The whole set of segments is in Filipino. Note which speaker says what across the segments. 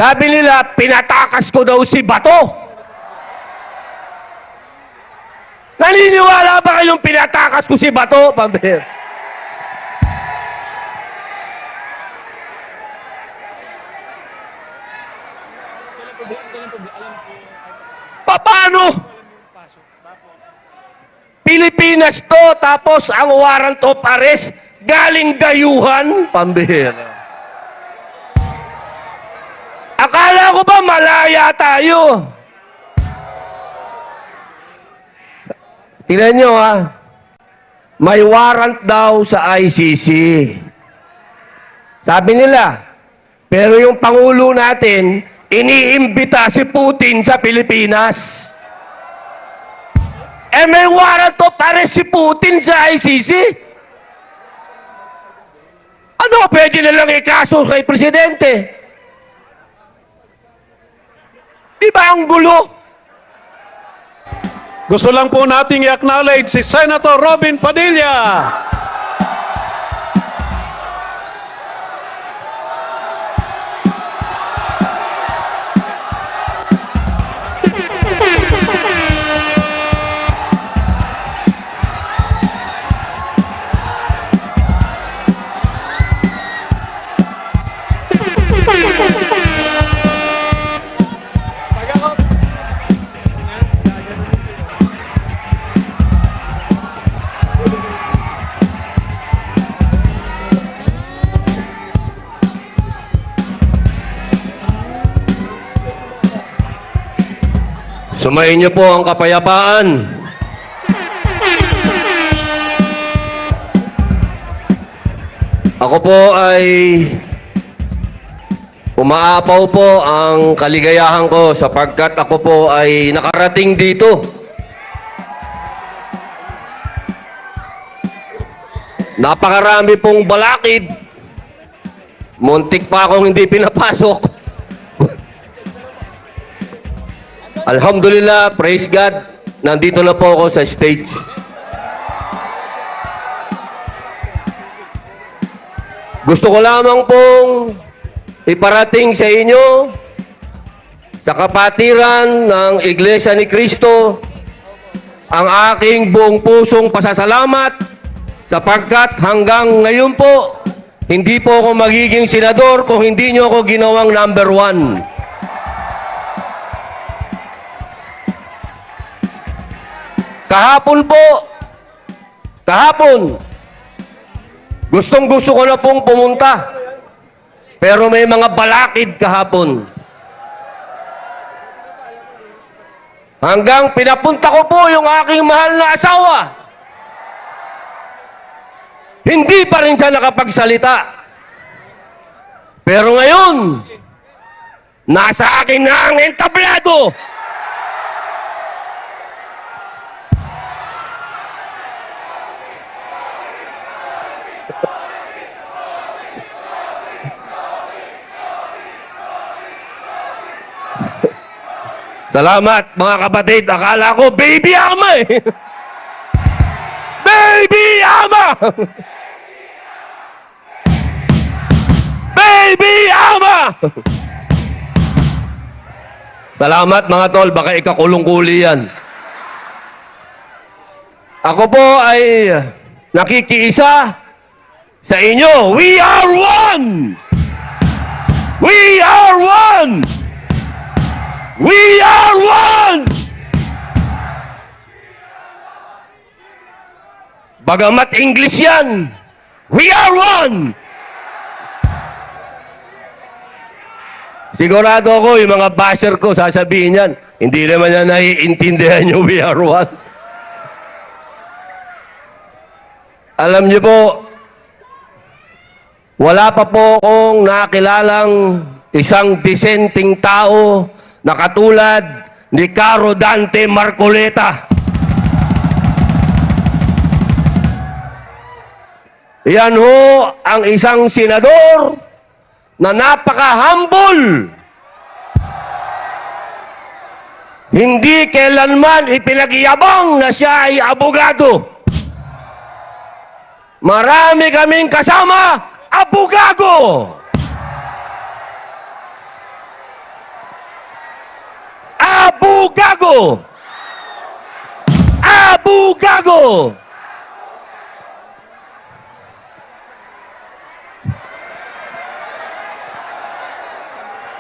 Speaker 1: Sabi nila, pinatakas ko daw si Bato. Naniniwala ba kayong pinatakas ko si Bato? Pambihira. Paano? Pilipinas to, tapos ang warrant of arrest galing dayuhan? Pambihira. Akala ko ba malaya tayo? Tingnan nyo ha. May warrant daw sa ICC. Sabi nila, pero yung Pangulo natin, iniimbita si Putin sa Pilipinas. Eh may warrant of arrest si Putin sa ICC? Ano, pwede na lang ikaso kay Presidente? Di ba ang gulo?
Speaker 2: Gusto lang po nating i-acknowledge si Senator Robin Padilla.
Speaker 1: Sumayin niyo po ang kapayapaan. Ako po ay umaapaw po ang kaligayahan ko sapagkat ako po ay nakarating dito. Napakarami pong balakid. Muntik pa akong hindi pinapasok. Alhamdulillah, praise God, nandito na po ako sa stage. Gusto ko lamang pong iparating sa inyo sa kapatiran ng Iglesia ni Cristo ang aking buong pusong pasasalamat sapagkat hanggang ngayon po, hindi po ako magiging senador kung hindi nyo ako ginawang number 1. Kahapon, gustong-gusto ko na pong pumunta. Pero may mga balakid kahapon. Hanggang pinapunta ko po yung aking mahal na asawa. Hindi pa rin siya nakapagsalita. Pero ngayon, nasa akin na ang entablado. Salamat mga kapatid. Akala ko baby ama eh. Baby ama! Baby ama! Salamat mga tol. Baka ikakulong-kuli yan. Ako po ay nakikiisa sa inyo. We are one! We are one! We are one! Bagamat English yan, we are one! Sigurado ako, yung mga basher ko, sasabihin yan, hindi naman yan naiintindihan yung we are one. Alam niyo po, wala pa po akong nakilalang isang disenteng tao na katulad ni Caro Dante Marcoleta. Yan ho ang isang senador na napaka-humble. Hindi kailanman ipinagyabang na siya ay abogado. Marami kaming kasama, abogado. Abu Gago! Abu Gago!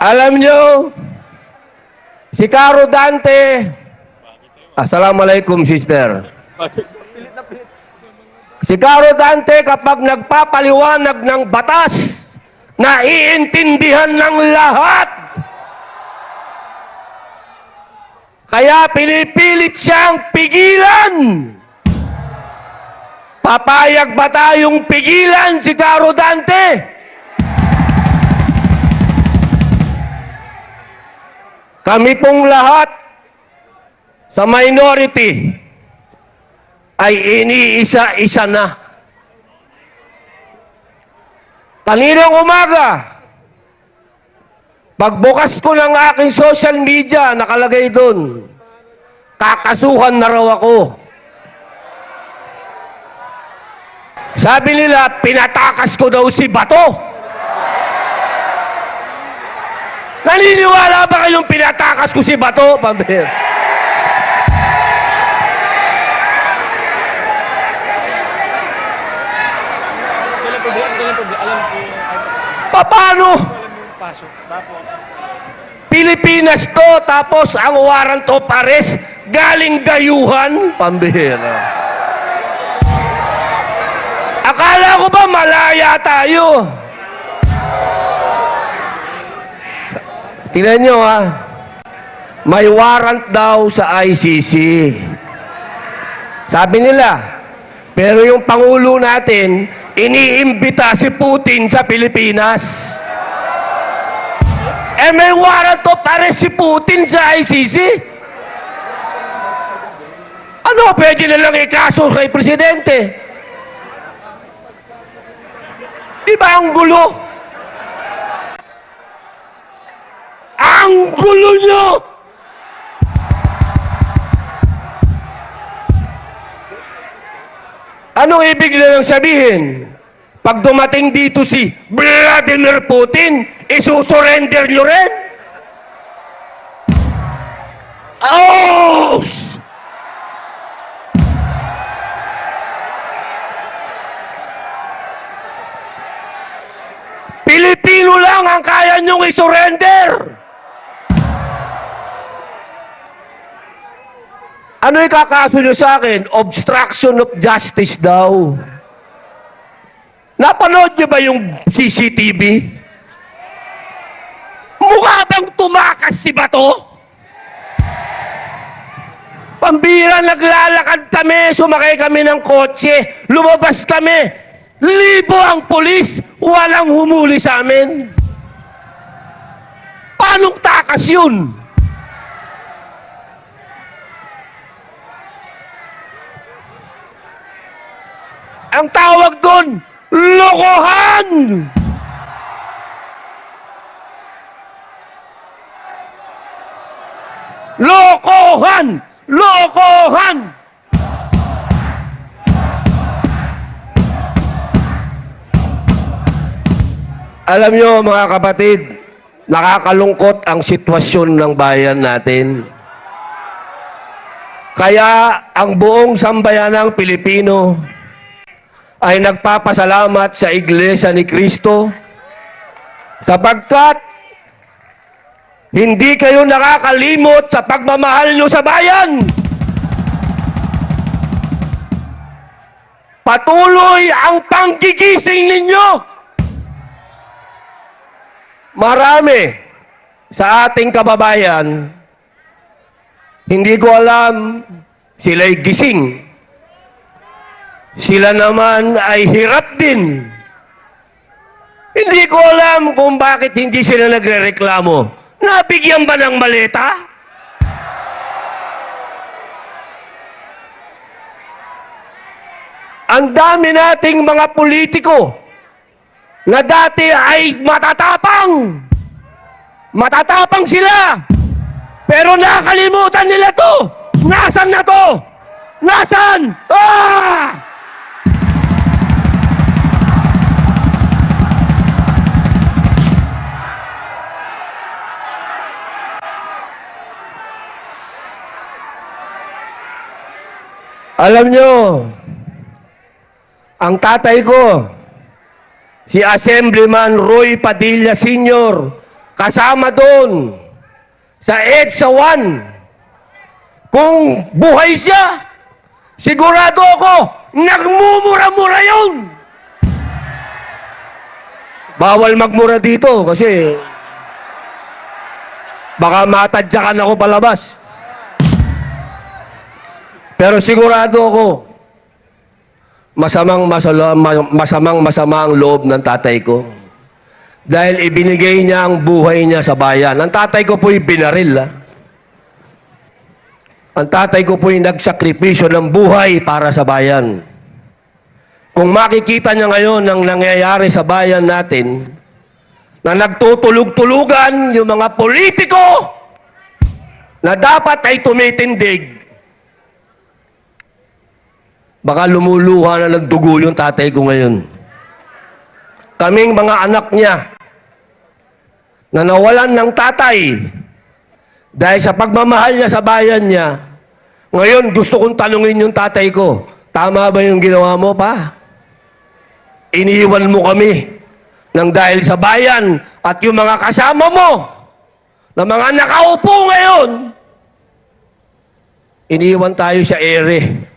Speaker 1: Alam nyo, si Caro Dante, assalamualaikum sister. Si Caro Dante kapag nagpapaliwanag ng batas, naiintindihan ng lahat. Kaya pinipilit siyang pigilan. Papayag ba tayong pigilan si Caro Dante? Kami pong lahat sa minority ay iniisa-isa na. Kaninang umaga, pagbukas ko ng aking social media, nakalagay doon, kakasuhan na raw ako. Sabi nila, pinatakas ko daw si Bato. Naniniwala ba kayong pinatakas ko si Bato? Pambihir. Paano? Pilipinas to, tapos ang warrant of arrest galing dayuhan? Pambihira. Akala ko ba malaya tayo? Tingnan nyo ha, may warrant daw sa ICC. Sabi nila, pero yung Pangulo natin, iniimbita si Putin sa Pilipinas. Eh may warrant of arrest si Putin sa ICC? Ano, pwede na lang ikaso kay Presidente? Di ba ang gulo? Ang gulo nyo! Anong ibig nilang sabihin? Pag dumating dito si Vladimir Putin, isusurrender nyo rin? Oh! Pilipino lang ang kaya nyong isurrender! Ano ikakaso nyo sa akin? Obstruction of justice daw. Napanood nyo ba yung CCTV? Mukha bang tumakas si Bato? Pambira, naglalakad kami, sumakay kami ng kotse, lumabas kami. Libo ang pulis, walang humuli sa amin. Paanong takas yun? Ang tawag doon, lokohan! Lokohan! Lokohan! Alam nyo mga kapatid, nakakalungkot ang sitwasyon ng bayan natin. Kaya ang buong sambayanang Pilipino ay nagpapasalamat sa Iglesia ni Cristo sapagkat hindi kayo nakakalimot sa pagmamahal nyo sa bayan. Patuloy ang panggigising ninyo. Marami sa ating kababayan, hindi ko alam, sila'y gising. Sila naman ay hirap din. Hindi ko alam kung bakit hindi sila nagrereklamo. Nabigyan ba ng maleta? Ang dami nating mga politiko na dati ay matatapang. Matatapang sila. Pero nakalimutan nila to. Nasaan na to? Nasaan? Ah! Alam nyo, ang tatay ko, si Assemblyman Roy Padilla Sr., kasama doon sa EDSA 1. Kung buhay siya, sigurado ako, nagmumura-mura yun. Bawal magmura dito kasi baka matadyakan ako palabas. Pero sigurado ako, masama ang loob ng tatay ko. Dahil ibinigay niya ang buhay niya sa bayan. Ang tatay ko po'y binaril. Ang tatay ko po'y nagsakripisyo ng buhay para sa bayan. Kung makikita niya ngayon ang nangyayari sa bayan natin, na nagtutulog-tulugan yung mga politiko na dapat ay tumitindig, baka lumuluha na ng dugo yung tatay ko ngayon. Kaming mga anak niya na nawalan ng tatay dahil sa pagmamahal niya sa bayan niya, ngayon gusto kong tanungin yung tatay ko, tama ba yung ginawa mo pa? Iniwan mo kami nang dahil sa bayan at yung mga kasama mo na mga nakaupo ngayon, iniwan tayo sa ere.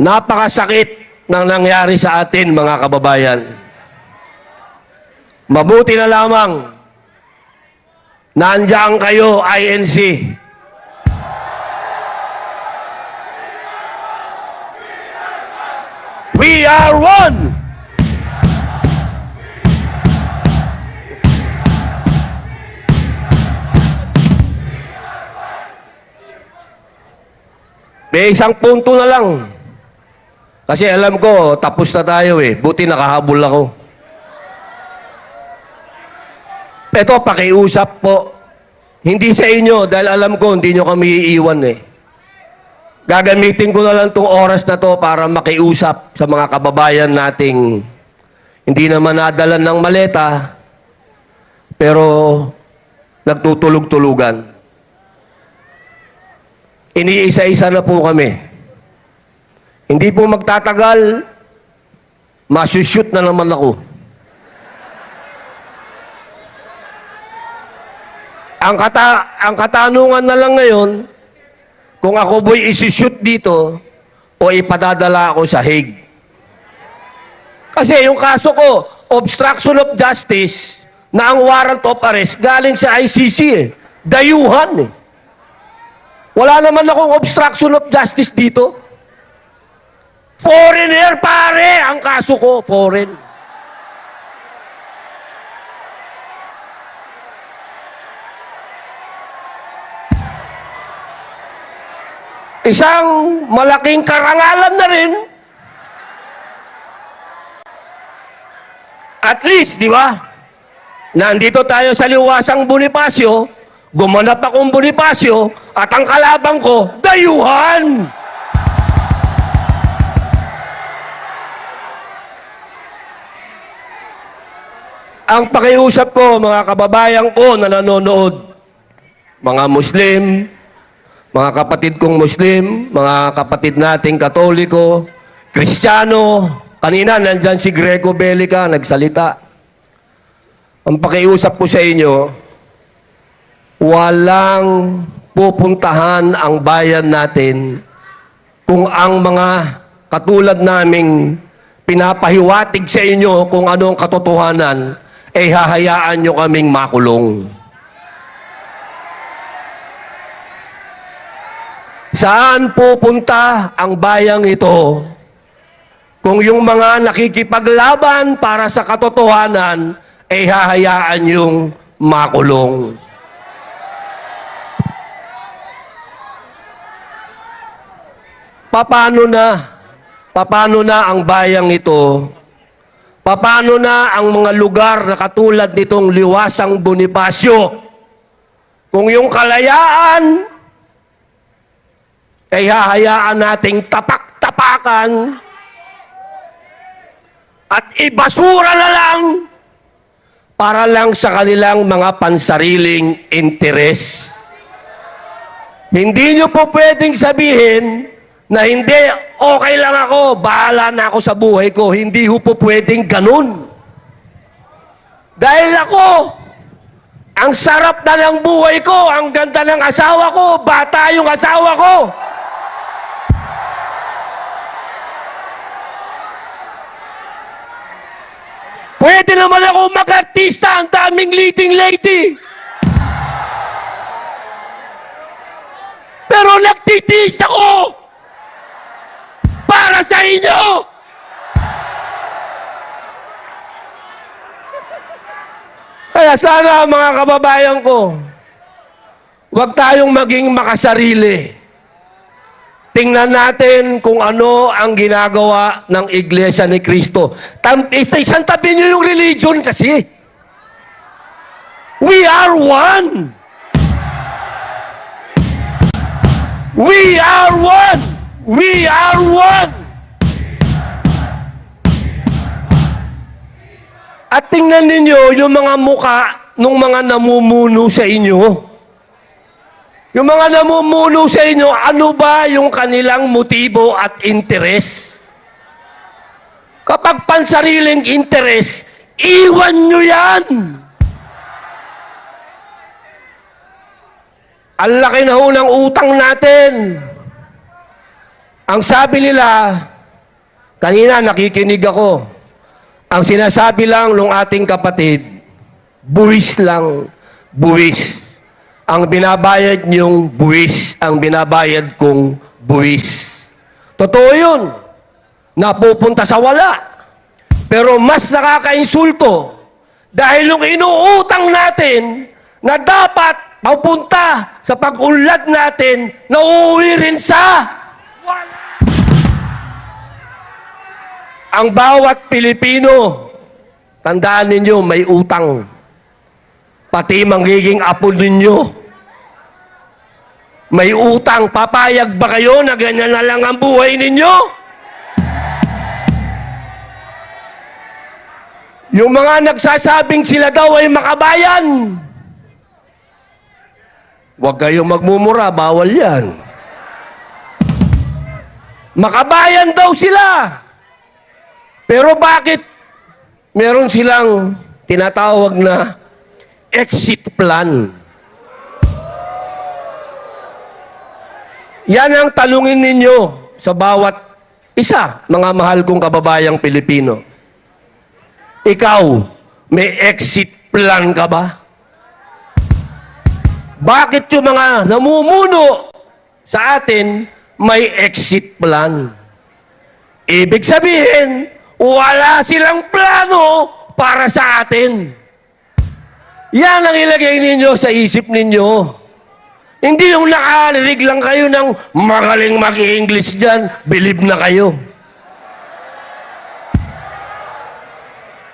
Speaker 1: Napakasakit ng nangyari sa atin, mga kababayan. Mabuti na lamang nandiyan kayo, INC. We are one! May isang punto na lang. Kasi alam ko, tapos na tayo eh. Buti nakahabol ako. Ito, pakiusap po. Hindi sa inyo, dahil alam ko, hindi nyo kami iiwan eh. Gagamitin ko na lang itong oras na to para makiusap sa mga kababayan nating hindi naman nadalan ng maleta, pero nagtutulog-tulugan. Iniisa-isa na po kami. Hindi po magtatagal, masushoot na naman ako. Ang katanungan na lang ngayon, kung ako bo'y isushoot dito o ipadadala ako sa Hague. Kasi yung kaso ko, obstruction of justice, na ang warrant of arrest galing sa ICC eh. Dayuhan eh. Wala naman akong obstruction of justice dito. Foreigner, pare! Ang kaso ko, foreign. Isang malaking karangalan na rin. At least, di ba? Nandito tayo sa Liwasang Bonifacio, gumanap akong Bonifacio, at ang kalabang ko, dayuhan! Ang pakiusap ko, mga kababayan ko na nanonood, mga Muslim, mga kapatid kong Muslim, mga kapatid nating Katoliko, Kristiyano, kanina nandyan si Greco Belica, nagsalita. Ang pakiusap ko sa inyo, walang pupuntahan ang bayan natin kung ang mga katulad naming pinapahiwatig sa inyo kung ano ang katotohanan, ay hahayaan nyo kaming makulong. Saan pupunta ang bayang ito kung yung mga nakikipaglaban para sa katotohanan ay hahayaan yung makulong? Paano na ang bayang ito? Paano na ang mga lugar na katulad nitong Liwasang Bonifacio? Kung yung kalayaan ay hahayaan nating tapak-tapakan at ibasura na lang para lang sa kanilang mga pansariling interes. Hindi nyo po pwedeng sabihin na hindi, okay lang ako, bahala na ako sa buhay ko. Hindi ho po pwedeng ganun. Dahil ako, ang sarap na ng buhay ko, ang ganda ng asawa ko, bata yung asawa ko. Pwede naman ako mag-artista, ang daming leading lady. Pero nagtitiis ako para sa inyo. Kaya sana mga kababayan ko, huwag tayong maging makasarili. Tingnan natin kung ano ang ginagawa ng Iglesia ni Cristo. Isang tabi niyo yung religion kasi. We are one. We are one. We are one. At tingnan ninyo yung mga muka ng mga namumuno sa inyo. Yung mga namumuno sa inyo, ano ba yung kanilang motibo at interes? Kapag pansariling interes, iwan nyo yan! Ang laki na ho ng utang natin. Ang sabi nila, kanina nakikinig ako, ang sinasabi lang ng ating kapatid, buwis lang, buwis. Ang binabayad niyong buwis, ang binabayad kong buwis. Totoo yun. Napupunta sa wala. Pero mas nakakainsulto dahil yung inuutang natin na dapat mapunta sa pag-unlad natin na uuwi rin sa wala. Ang bawat Pilipino, tandaan ninyo, may utang. Pati magiging apo ninyo. May utang. Papayag ba kayo na ganyan na lang ang buhay ninyo? Yung mga nagsasabing sila daw ay makabayan. Huwag kayong magmumura, bawal yan. Makabayan daw sila. Pero bakit meron silang tinatawag na exit plan? Yan ang talungin ninyo sa bawat isa, mga mahal kong kababayang Pilipino. Ikaw, may exit plan ka ba? Bakit yung mga namumuno sa atin may exit plan? Ibig sabihin, wala silang plano para sa atin. Yan ang ilagay ninyo sa isip ninyo. Hindi yung nakarinig lang kayo ng magaling mag-English dyan, believe na kayo.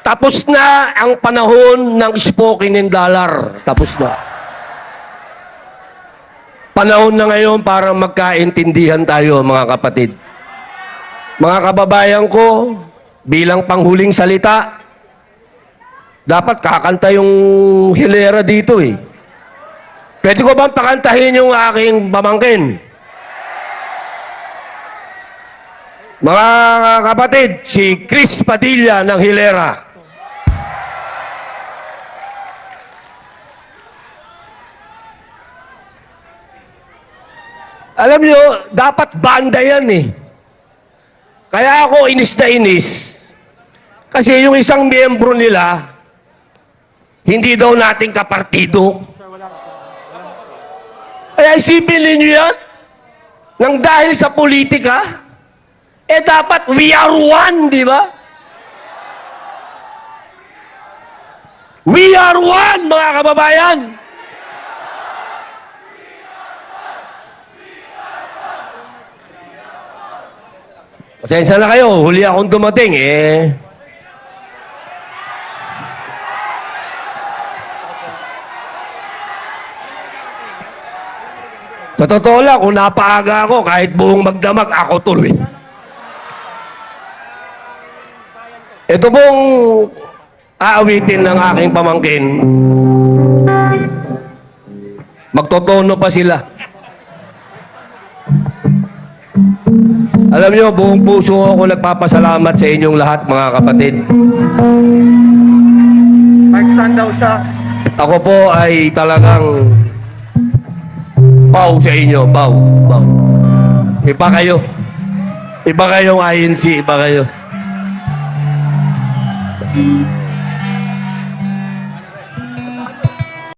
Speaker 1: Tapos na ang panahon ng spoken in dollar. Tapos na. Panahon na ngayon para magkaintindihan tayo, mga kapatid. Mga kababayan ko, bilang panghuling salita, dapat kakanta yung hilera dito eh. Pwede ko bang pakantahin yung aking pamangkin? Mga kapatid, si Chris Padilla ng Hilera. Alam nyo, dapat banda yan eh. Kaya ako inis na inis. Kasi yung isang miyembro nila, hindi daw nating kapartido. Kaya isipin ninyo yan, nang dahil sa politika, dapat we are one, di ba? We are one, mga kababayan! Pasensya na kayo, huli akong dumating Sa totoo lang, kung napaaga ako, kahit buong magdamag, ako tuloy. Ito pong aawitin ng aking pamangkin, magtotono pa sila. Alam niyo, buong puso ako nagpapasalamat sa inyong lahat, mga kapatid.
Speaker 3: Mike, stand daw siya.
Speaker 1: Ako po ay talagang bow sa inyo, bow. Iba kayo. Iba kayong INC, iba kayo.